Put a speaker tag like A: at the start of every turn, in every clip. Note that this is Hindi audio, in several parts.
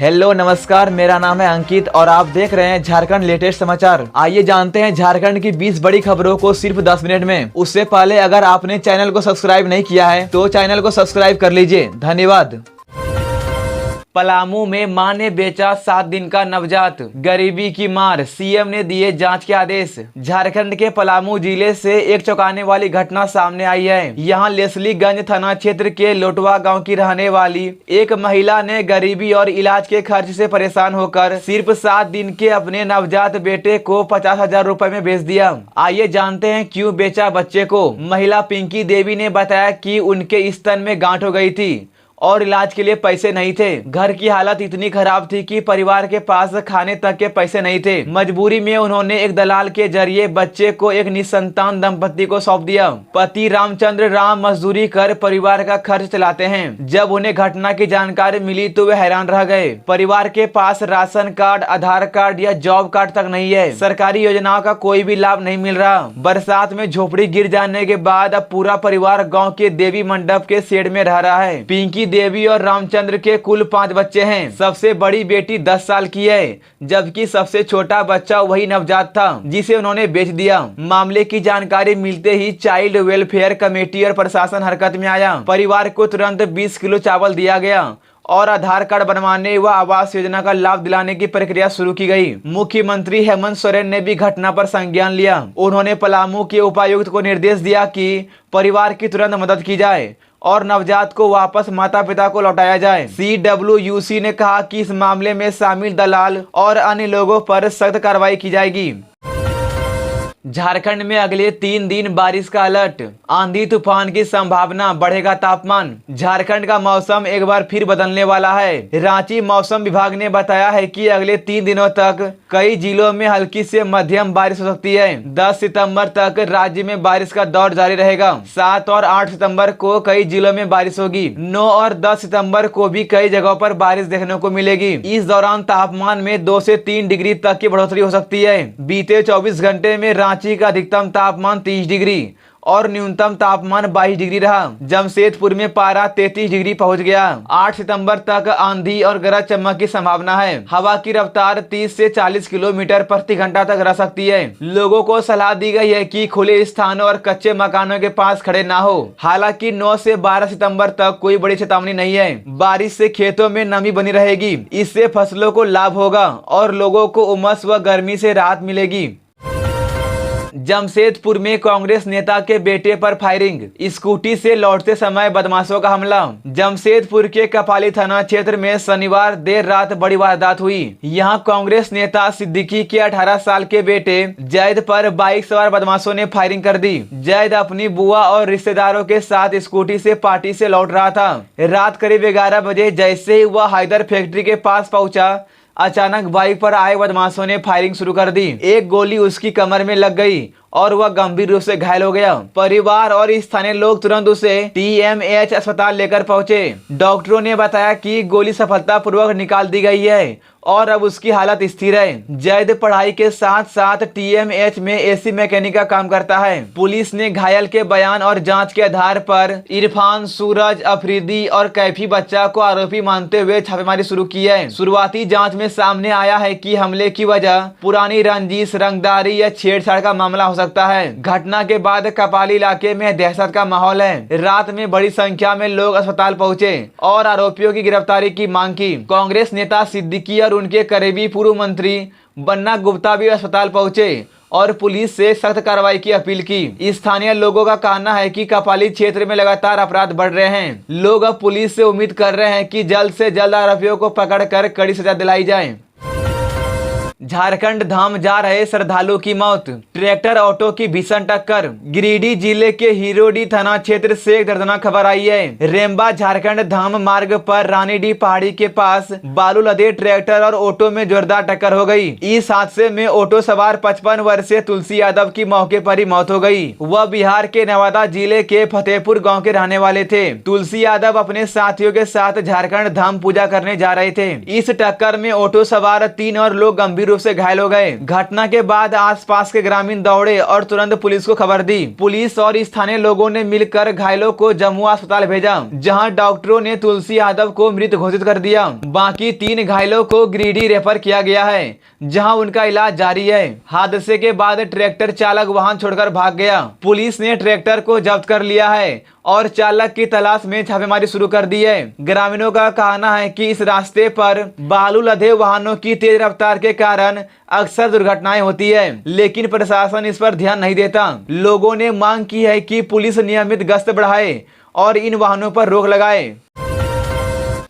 A: हेलो नमस्कार, मेरा नाम है अंकित और आप देख रहे हैं झारखंड लेटेस्ट समाचार। आइए जानते हैं झारखंड की 20 बड़ी खबरों को सिर्फ 10 मिनट में। उससे पहले अगर आपने चैनल को सब्सक्राइब नहीं किया है तो चैनल को सब्सक्राइब कर लीजिए। धन्यवाद। पलामू में मां ने बेचा 7 दिन का नवजात, गरीबी की मार, सीएम ने दिए जांच के आदेश। झारखंड के पलामू जिले से एक चौंकाने वाली घटना सामने आई है। यहां लेस्लीगंज थाना क्षेत्र के लोटवा गांव की रहने वाली एक महिला ने गरीबी और इलाज के खर्च से परेशान होकर सिर्फ 7 दिन के अपने नवजात बेटे को 50,000 रुपए में बेच दिया। आइए जानते हैं क्यों बेचा बच्चे को। महिला पिंकी देवी ने बताया कि उनके स्तन में गांठ हो गई थी और इलाज के लिए पैसे नहीं थे। घर की हालत इतनी खराब थी कि परिवार के पास खाने तक के पैसे नहीं थे। मजबूरी में उन्होंने एक दलाल के जरिए बच्चे को एक निसंतान दंपति को सौंप दिया। पति रामचंद्र राम मजदूरी कर परिवार का खर्च चलाते हैं। जब उन्हें घटना की जानकारी मिली तो वे हैरान रह गए। परिवार के पास राशन कार्ड, आधार कार्ड या जॉब कार्ड तक नहीं है। सरकारी योजनाओं का कोई भी लाभ नहीं मिल रहा। बरसात में झोपड़ी गिर जाने के बाद अब पूरा परिवार गाँव के देवी मंडप के शेड में रह रहा है। पिंकी देवी और रामचंद्र के कुल 5 बच्चे हैं। सबसे बड़ी बेटी 10 साल की है, जबकि सबसे छोटा बच्चा वही नवजात था जिसे उन्होंने बेच दिया। मामले की जानकारी मिलते ही चाइल्ड वेलफेयर कमेटी और प्रशासन हरकत में आया। परिवार को तुरंत 20 किलो चावल दिया गया और आधार कार्ड बनवाने व आवास योजना का लाभ दिलाने की प्रक्रिया शुरू की गई। मुख्यमंत्री हेमंत सोरेन ने भी घटना पर संज्ञान लिया। उन्होंने पलामू के उपायुक्त को निर्देश दिया कि परिवार की तुरंत मदद की जाए और नवजात को वापस माता पिता को लौटाया जाए। CWUC ने कहा कि इस मामले में शामिल दलाल और अन्य लोगों पर सख्त कार्रवाई की जाएगी। झारखंड में अगले 3 दिन बारिश का अलर्ट, आंधी तूफान की संभावना, बढ़ेगा तापमान। झारखंड का मौसम एक बार फिर बदलने वाला है। रांची मौसम विभाग ने बताया है कि अगले 3 दिनों तक कई जिलों में हल्की से मध्यम बारिश हो सकती है। 10 सितंबर तक राज्य में बारिश का दौर जारी रहेगा। 7 और 8 सितंबर को कई जिलों में बारिश होगी। 9 और 10 सितंबर को भी कई जगहों पर बारिश देखने को मिलेगी। इस दौरान तापमान में 2 से 3 डिग्री तक की बढ़ोतरी हो सकती है। बीते 24 घंटे में रांची का अधिकतम तापमान 30 डिग्री और न्यूनतम तापमान 22 डिग्री रहा। जमशेदपुर में पारा 33 डिग्री पहुंच गया। 8 सितंबर तक आंधी और गरज चमक की संभावना है। हवा की रफ्तार 30 से 40 किलोमीटर प्रति घंटा तक रह सकती है। लोगों को सलाह दी गई है कि खुले स्थानों और कच्चे मकानों के पास खड़े ना हो। हालांकि 9 से 12 सितंबर तक कोई बड़ी चेतावनी नहीं है। बारिश से खेतों में नमी बनी रहेगी। इससे फसलों को लाभ होगा और लोगों को उमस व गर्मी से राहत मिलेगी। जमशेदपुर में कांग्रेस नेता के बेटे पर फायरिंग, स्कूटी से लौटते समय बदमाशों का हमला। जमशेदपुर के कपाली थाना क्षेत्र में शनिवार देर रात बड़ी वारदात हुई। यहां कांग्रेस नेता सिद्दीकी के 18 साल के बेटे जैद पर बाइक सवार बदमाशों ने फायरिंग कर दी। जैद अपनी बुआ और रिश्तेदारों के साथ स्कूटी से पार्टी से लौट रहा था। रात करीब 11 बजे जैसे ही वह हैदर फैक्ट्री के पास पहुंचा, अचानक बाइक पर आए बदमाशों ने फायरिंग शुरू कर दी। एक गोली उसकी कमर में लग गई और वह गंभीर रूप से घायल हो गया। परिवार और स्थानीय लोग तुरंत उसे TMH अस्पताल लेकर पहुंचे। डॉक्टरों ने बताया कि गोली सफलतापूर्वक निकाल दी गई है और अब उसकी हालत स्थिर है। जैद पढ़ाई के साथ साथ TMH में AC मैकेनिक का काम करता है। पुलिस ने घायल के बयान और जांच के आधार पर इरफान, सूरज, अफरीदी और कैफी बच्चा को आरोपी मानते हुए छापेमारी शुरू की है। शुरुआती जांच में सामने आया है कि हमले की वजह पुरानी रंजिश, रंगदारी या छेड़छाड़ का मामला हो सकता है। घटना के बाद कपाली इलाके में दहशत का माहौल है। रात में बड़ी संख्या में लोग अस्पताल पहुंचे और आरोपियों की गिरफ्तारी की मांग की। कांग्रेस नेता सिद्दीकी और उनके करीबी पूर्व मंत्री बन्ना गुप्ता भी अस्पताल पहुंचे और पुलिस से सख्त कार्रवाई की अपील की। स्थानीय लोगों का कहना है कि कपाली क्षेत्र में लगातार अपराध बढ़ रहे हैं। लोग अब पुलिस से उम्मीद कर रहे हैं कि जल्द से जल्द आरोपियों को पकड़कर कड़ी सजा दिलाई जाए। झारखंड धाम जा रहे श्रद्धालु की मौत, ट्रैक्टर ऑटो की भीषण टक्कर। गिरिडीह जिले के हिरोडी थाना क्षेत्र से एक दर्दनाक खबर आई है। रेम्बा झारखंड धाम मार्ग पर रानीडीह पहाड़ी के पास बालू लदे ट्रैक्टर और ऑटो में जोरदार टक्कर हो गई। इस हादसे में ऑटो सवार 55 वर्षीय तुलसी यादव की मौके पर ही मौत हो गई। वह बिहार के नवादा जिले के फतेहपुर गाँव के रहने वाले थे। तुलसी यादव अपने साथियों के साथ झारखंड धाम पूजा करने जा रहे थे। इस टक्कर में ऑटो सवार 3 और लोग गंभीर रूप से घायल हो गए। घटना के बाद आसपास के ग्रामीण दौड़े और तुरंत पुलिस को खबर दी। पुलिस और स्थानीय लोगों ने मिलकर घायलों को जम्मू अस्पताल भेजा, जहां डॉक्टरों ने तुलसी यादव को मृत घोषित कर दिया। बाकी 3 घायलों को गिरिडीह रेफर किया गया है, जहां उनका इलाज जारी है। हादसे के बाद ट्रैक्टर चालक वाहन छोड़कर भाग गया। पुलिस ने ट्रैक्टर को जब्त कर लिया है और चालक की तलाश में छापेमारी शुरू कर दी है। ग्रामीणों का कहना है कि इस रास्ते पर बालू लदे वाहनों की तेज रफ्तार के कारण अक्सर दुर्घटनाएं होती है, लेकिन प्रशासन इस पर ध्यान नहीं देता। लोगों ने मांग की है कि पुलिस नियमित गश्त बढ़ाए और इन वाहनों पर रोक लगाए।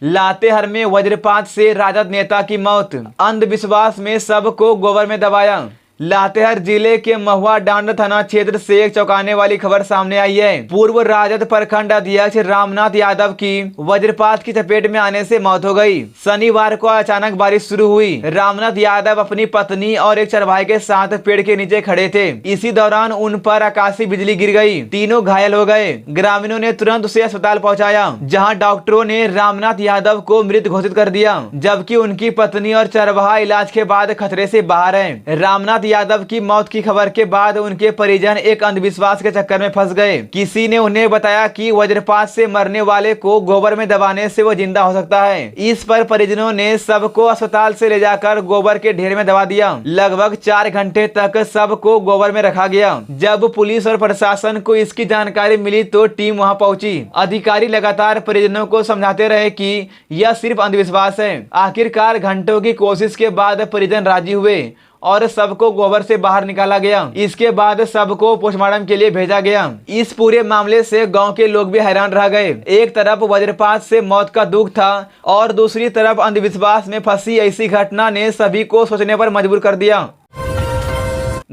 A: लातेहार में वज्रपात से राजद नेता की मौत, अंधविश्वास में सबको गोबर में दबाया। लातेहार जिले के महुआ डांड थाना क्षेत्र से एक चौंकाने वाली खबर सामने आई है। पूर्व राजद प्रखंड अध्यक्ष रामनाथ यादव की वज्रपात की चपेट में आने से मौत हो गई। शनिवार को अचानक बारिश शुरू हुई। रामनाथ यादव अपनी पत्नी और एक चरवाहे के साथ पेड़ के नीचे खड़े थे। इसी दौरान उन पर आकाशीय बिजली गिर गई। तीनों घायल हो गए। ग्रामीणों ने तुरंत उसे अस्पताल पहुंचाया, जहां डॉक्टरों ने रामनाथ यादव को मृत घोषित कर दिया, जबकि उनकी पत्नी और चरवाहा इलाज के बाद खतरे से बाहर है। रामनाथ यादव की मौत की खबर के बाद उनके परिजन एक अंधविश्वास के चक्कर में फंस गए। किसी ने उन्हें बताया कि वज्रपात से मरने वाले को गोबर में दबाने से वो जिंदा हो सकता है। इस पर परिजनों ने सबको अस्पताल से ले जाकर गोबर के ढेर में दबा दिया। लगभग 4 घंटे तक सबको गोबर में रखा गया। जब पुलिस और प्रशासन को इसकी जानकारी मिली तो टीम वहां पहुंची। अधिकारी लगातार परिजनों को समझाते रहे कि यह सिर्फ अंधविश्वास है। आखिरकार घंटों की कोशिश के बाद परिजन राजी हुए और सबको गोबर से बाहर निकाला गया। इसके बाद सबको पोस्टमार्टम के लिए भेजा गया। इस पूरे मामले से गांव के लोग भी हैरान रह गए। एक तरफ वज्रपात से मौत का दुख था और दूसरी तरफ अंधविश्वास में फंसी ऐसी घटना ने सभी को सोचने पर मजबूर कर दिया।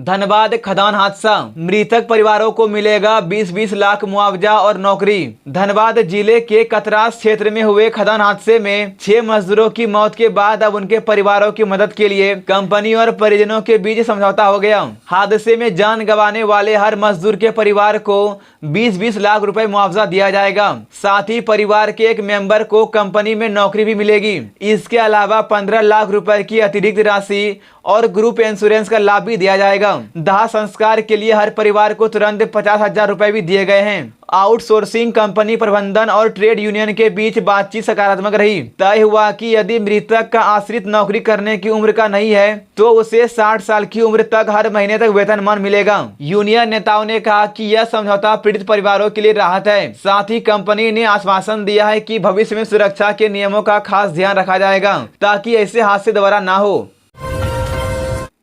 A: धनबाद खदान हादसा, मृतक परिवारों को मिलेगा 20-20 लाख मुआवजा और नौकरी। धनबाद जिले के कतरास क्षेत्र में हुए खदान हादसे में 6 मजदूरों की मौत के बाद अब उनके परिवारों की मदद के लिए कंपनी और परिजनों के बीच समझौता हो गया। हादसे में जान गंवाने वाले हर मजदूर के परिवार को 20-20 लाख रुपए मुआवजा दिया जाएगा। साथ ही परिवार के एक मेंबर को कंपनी में नौकरी भी मिलेगी। इसके अलावा 15 लाख रुपए की अतिरिक्त राशि और ग्रुप इंश्योरेंस का लाभ भी दिया जाएगा। दाह संस्कार के लिए हर परिवार को तुरंत 50,000 रुपए भी दिए गए हैं। आउटसोर्सिंग कंपनी प्रबंधन और ट्रेड यूनियन के बीच बातचीत सकारात्मक रही। तय हुआ कि यदि मृतक का आश्रित नौकरी करने की उम्र का नहीं है तो उसे 60 साल की उम्र तक हर महीने तक वेतनमान मिलेगा। यूनियन नेताओं ने कहा कि यह समझौता पीड़ित परिवारों के लिए राहत है। साथ ही कंपनी ने आश्वासन दिया है कि भविष्य में सुरक्षा के नियमों का खास ध्यान रखा जाएगा ताकि ऐसे हादसे दोबारा ना हो।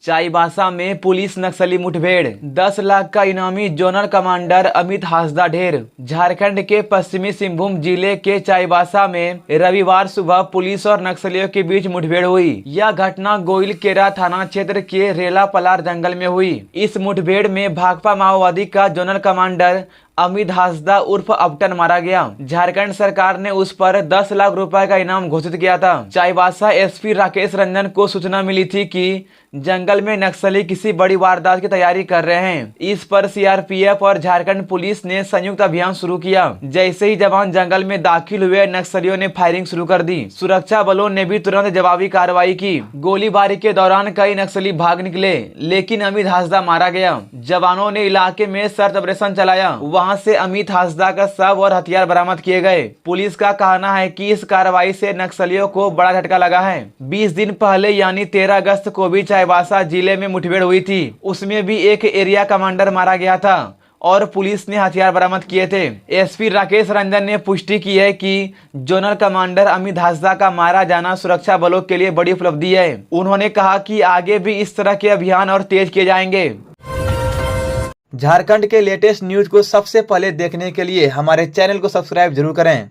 A: चाईबासा में पुलिस नक्सली मुठभेड़, 10 लाख का इनामी जोनल कमांडर अमित हांसदा ढेर। झारखंड के पश्चिमी सिंहभूम जिले के चाईबासा में रविवार सुबह पुलिस और नक्सलियों के बीच मुठभेड़ हुई। यह घटना गोइलकेरा थाना क्षेत्र के रेला पलार जंगल में हुई। इस मुठभेड़ में भाकपा माओवादी का जोनल कमांडर अमित हांसदा उर्फ अपटन मारा गया। झारखंड सरकार ने उस पर 10 लाख रुपए का इनाम घोषित किया था। चाईबासा एसपी राकेश रंजन को सूचना मिली थी कि जंगल में नक्सली किसी बड़ी वारदात की तैयारी कर रहे हैं। इस पर सीआरपीएफ और झारखंड पुलिस ने संयुक्त अभियान शुरू किया। जैसे ही जवान जंगल में दाखिल हुए, नक्सलियों ने फायरिंग शुरू कर दी। सुरक्षा बलों ने भी तुरंत जवाबी कार्रवाई की। गोलीबारी के दौरान कई नक्सली भाग निकले, लेकिन अमित हांसदा मारा गया। जवानों ने इलाके में सर्च ऑपरेशन चलाया। वहां से अमित हांसदा का शव और हथियार बरामद किए गए। पुलिस का कहना है कि इस कार्रवाई से नक्सलियों को बड़ा झटका लगा है। 20 दिन पहले यानी 13 अगस्त को भी चाईबासा जिले में मुठभेड़ हुई थी। उसमें भी एक एरिया कमांडर मारा गया था और पुलिस ने हथियार बरामद किए थे। एसपी राकेश रंजन ने पुष्टि की है कि जोनल कमांडर अमित हांसदा का मारा जाना सुरक्षा बलों के लिए बड़ी उपलब्धि है। उन्होंने कहा कि आगे भी इस तरह के अभियान और तेज किए जाएंगे। झारखंड के लेटेस्ट न्यूज को सबसे पहले देखने के लिए हमारे चैनल को सब्सक्राइब जरूर करें।